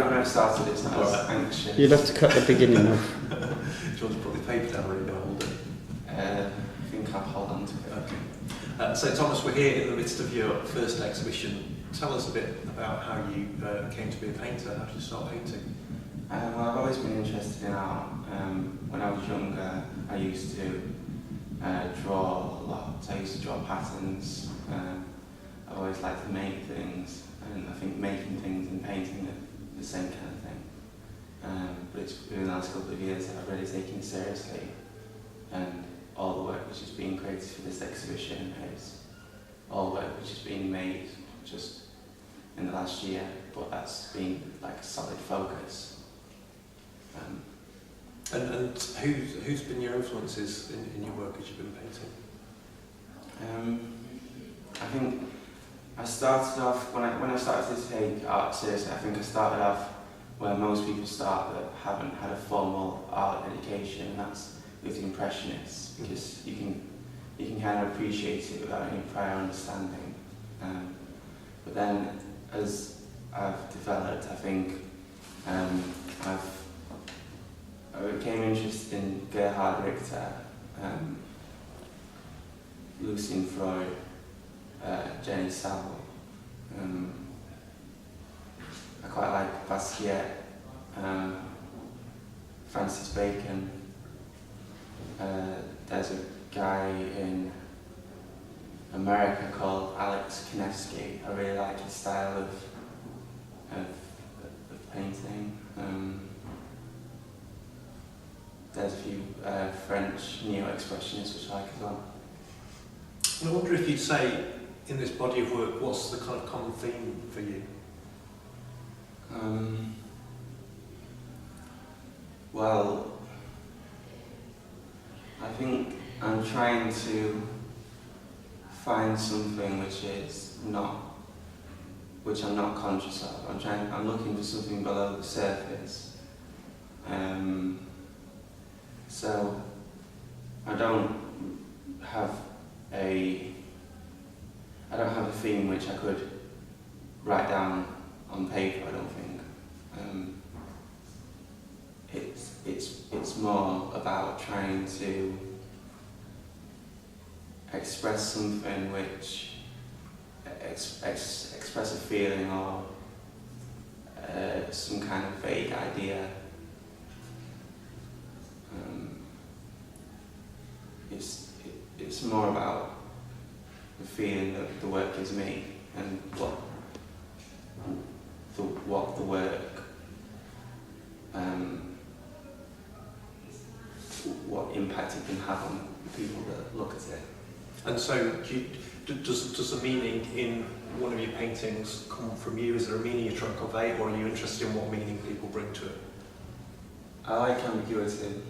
don't know, started, it's not as anxious. You'll have to cut the beginning off. Do you want to put the paper down or are you going to hold it? I think I'll hold on to it. Okay. So Thomas, we're here in the midst of your first exhibition. Tell us a bit about how you came to be a painter. How did you start painting? Well, I've always been interested in art. When I was younger, I used to draw a lot. So I used to draw patterns. I've always liked to make things, and I think making things and painting are the same kind of thing. But it's been the last couple of years that I've really taken it seriously, and all the work which is being created for this exhibition is all work which is being made just in the last year, but that's been like a solid focus. And who's been your influences in your work as you've been painting? I think I started off, when I started to take art seriously, I think I started off where most people start that haven't had a formal art education, and that's with the Impressionists, because you can kind of appreciate it without any prior understanding. But then as I've developed, I think I became interested in Gerhard Richter, Lucian Freud, Jenny Saville. I quite like Basquiat, Francis Bacon. There's a guy in America called Alex Kanevsky. I really like his style of painting. There's a few French neo-expressionists which I like as well. And I wonder if you'd say, in this body of work, what's the kind of common theme for you? Well, I think I'm trying to find something which I'm not conscious of. I'm looking for something below the surface. So I don't have a theme which I could write down on paper, I don't think. It's more about trying to express something which express a feeling or some kind of vague idea. It's more about the feeling that the work gives me and what the work, what impact it can have on the people that look at it. And so, does the meaning in one of your paintings come from you? Is there a meaning you're trying to convey, or are you interested in what meaning people bring to it? I like ambiguity.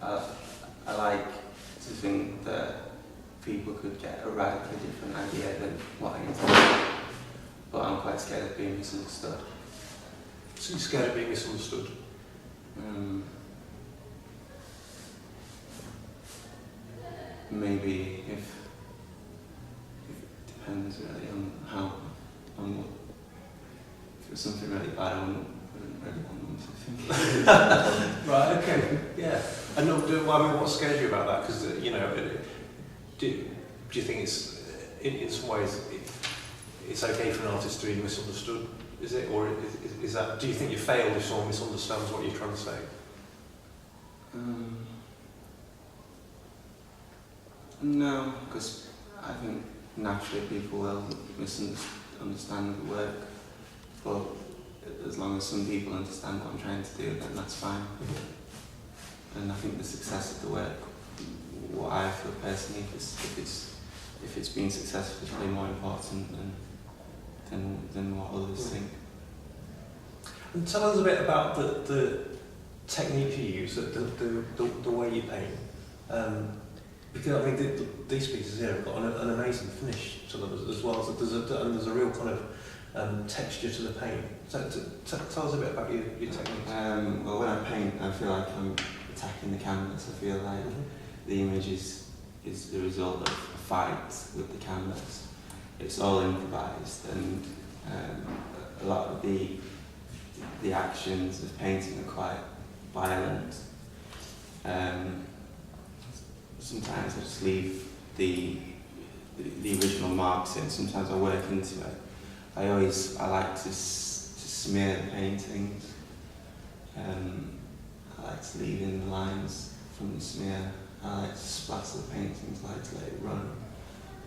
I like to think that people could get a radically different idea than what I intend, but I'm quite scared of being misunderstood. So you're scared of being misunderstood? Maybe if it depends really on what. If it was something really bad, I wouldn't really want them to think. Right. Okay. Yeah. And what scares you about that? Because do you think it's in some ways it's okay for an artist to be misunderstood? Is it, or is that? Do you think you failed if someone misunderstands what you're trying to say? No, because I think naturally people will misunderstand the work, but as long as some people understand what I'm trying to do, then that's fine. And I think the success of the work, what I feel personally, if it's been successful, is really more important than what others think. And tell us a bit about the technique you use, the way you paint. Because I mean, these pieces here have got an amazing finish to them as well. So there's a real kind of texture to the paint. So tell us a bit about your technique. Well, when I paint, I feel like I'm attacking the canvas. I feel like the image is the result of a fight with the canvas. It's all improvised, and lot of the actions of painting are quite violent. Sometimes I just leave the original marks in. Sometimes I work into it. I like to smear the paintings. I like to leave in the lines from the smear. I like to splatter the paintings, I like to let it run.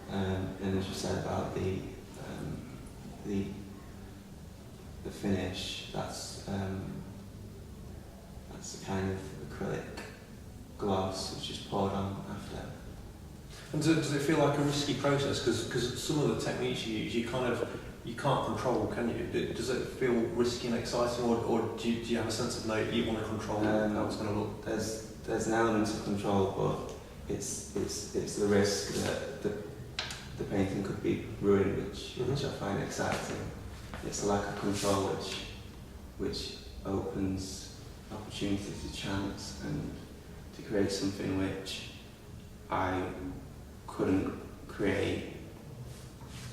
And as you said about the finish, that's the kind of acrylic gloss which is poured on after. And does it feel like a risky process? Because some of the techniques you use, you can't control, can you? Does it feel risky and exciting, or do you have a sense of no, you want to control how it's going to look? There's an element of control, but it's the risk that the painting could be ruined, which I find exciting. It's a lack of control which opens opportunity to chance and to create something which I couldn't create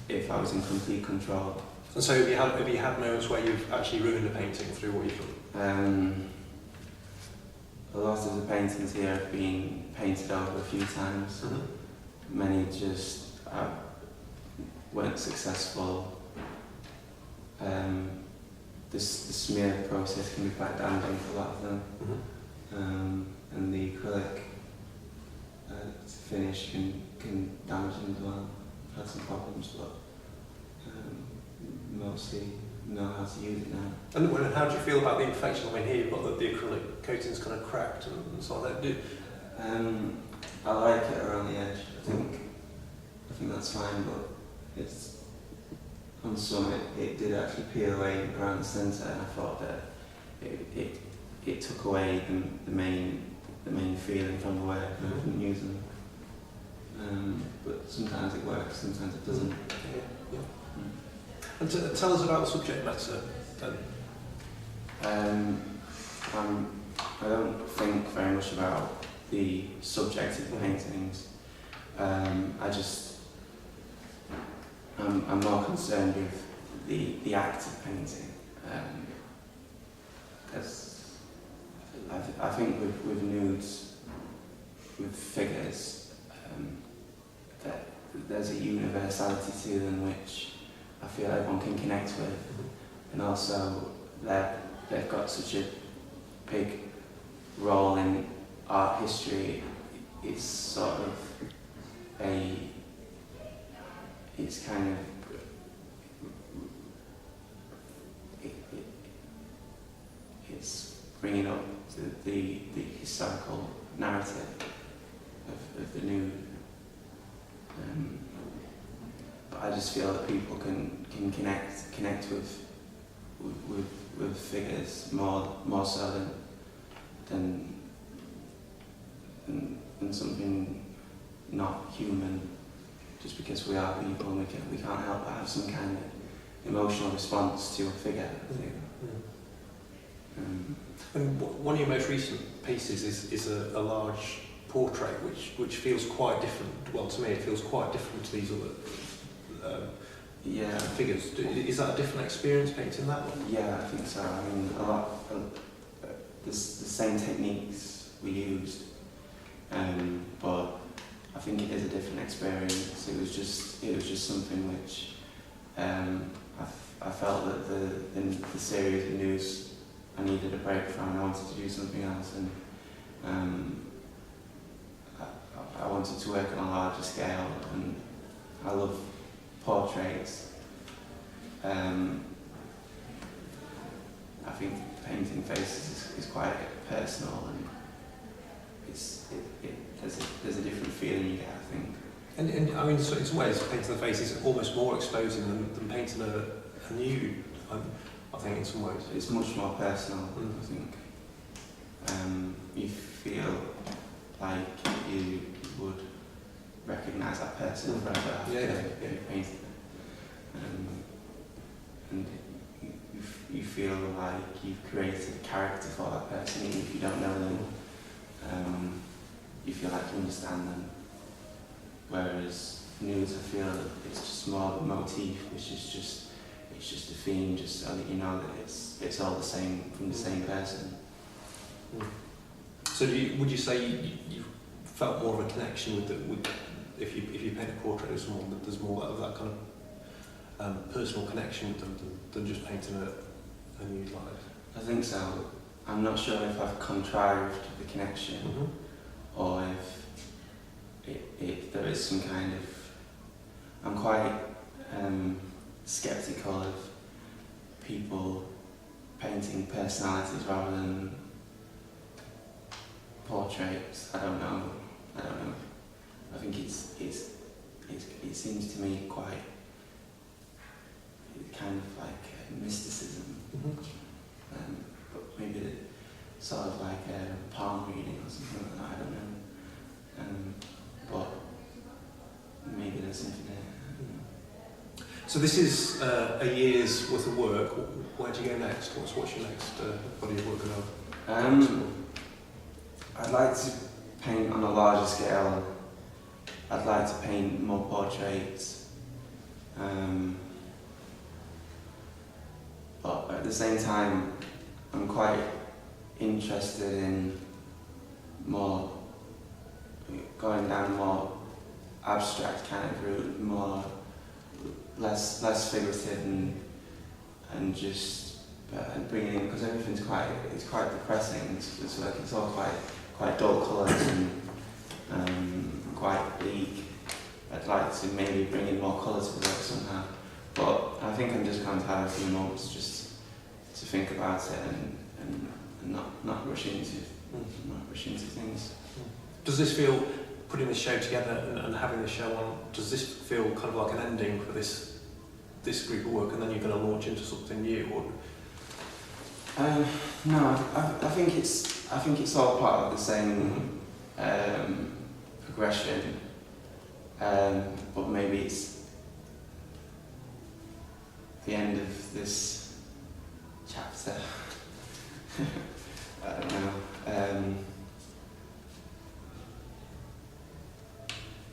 if I was in complete control. And so have you had moments where you've actually ruined a painting through what you've done? A lot of the paintings here have been painted over a few times. Mm-hmm. Many just weren't successful. The smear process can be quite damaging for a lot of them. Mm-hmm. And the acrylic finish can damage them as well. I've had some problems, but mostly know how to use it now. And how do you feel about the imperfection? I mean, here you've got the acrylic coating's kind of cracked and so on. I like it around the edge. I think that's fine, but it's on some it did actually peel away around the centre, and I thought that it took away the main feeling from the work, and I couldn't use them. But sometimes it works, sometimes it doesn't. Yeah. And tell us about the subject matter then. I don't think very much about the subject of the paintings. I'm more concerned with the act of painting. I think with nudes, with figures, that there's a universality to them which I feel everyone can connect with, and also they've got such a big role in art history. It's sort of it's kind of it's bringing up the historical narrative of the nude. But I just feel that people can connect with figures more so than something not human. Just because we are people, and we can't help but have some kind of emotional response to a figure, I think. And one of your most recent pieces is a large portrait which feels quite different. Well, to me it feels quite different to these other figures. Is that a different experience painting that one? Yeah, I think so. I mean, the same techniques we used, but I think it is a different experience. It was just something which I felt that the series of news I needed a break from. I wanted to do something else, and I wanted to work on a larger scale. And I love portraits. I think painting faces is quite personal, and there's a different feeling you get, I think. And I mean, in some ways, painting the face is almost more exposing than painting a nude. I think in some ways it's much more personal. I think you feel like you would recognise that person forever after you painted them. And you feel like you've created a character for that person, even if you don't know them. You feel like you understand them. Whereas nudes, I feel it's just more of a motif, which is just it's just a theme, just so that you know that it's all the same from the same person. So would you say you felt more of a connection with if you paint a portrait of someone, that there's more of that kind of personal connection with them than just painting a nude life? I think so. I'm not sure if I've contrived the connection or if there is some kind of... I'm quite sceptical of people painting personalities rather than portraits. I don't know. I think it seems to me quite kind of like mysticism. But maybe sort of like a palm reading or something like that, I don't know. But maybe there's something there. So this is a year's worth of work. Where do you go next? What's your next body of work going on? I'd like to paint on a larger scale. I'd like to paint more portraits. But at the same time, I'm quite interested in going down a more abstract kind of route, less figurative and just bringing in, because everything's quite depressing. It's like it's all quite dull colours and quite bleak. I'd like to maybe bring in more colour to the work somehow. But I think I'm just going to have a few moments just to think about it and not rush into things. Does this feel, putting this show together and having the show on, does this feel kind of like an ending for this group of work, and then you're going to launch into something new? Or? No, I think it's all part of the same progression, but maybe it's the end of this chapter. I don't know.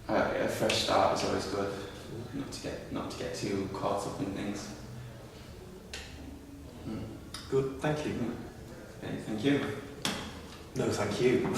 A fresh start is always good. Not to get too caught up in things. Good, thank you. Okay, thank you. No, thank you.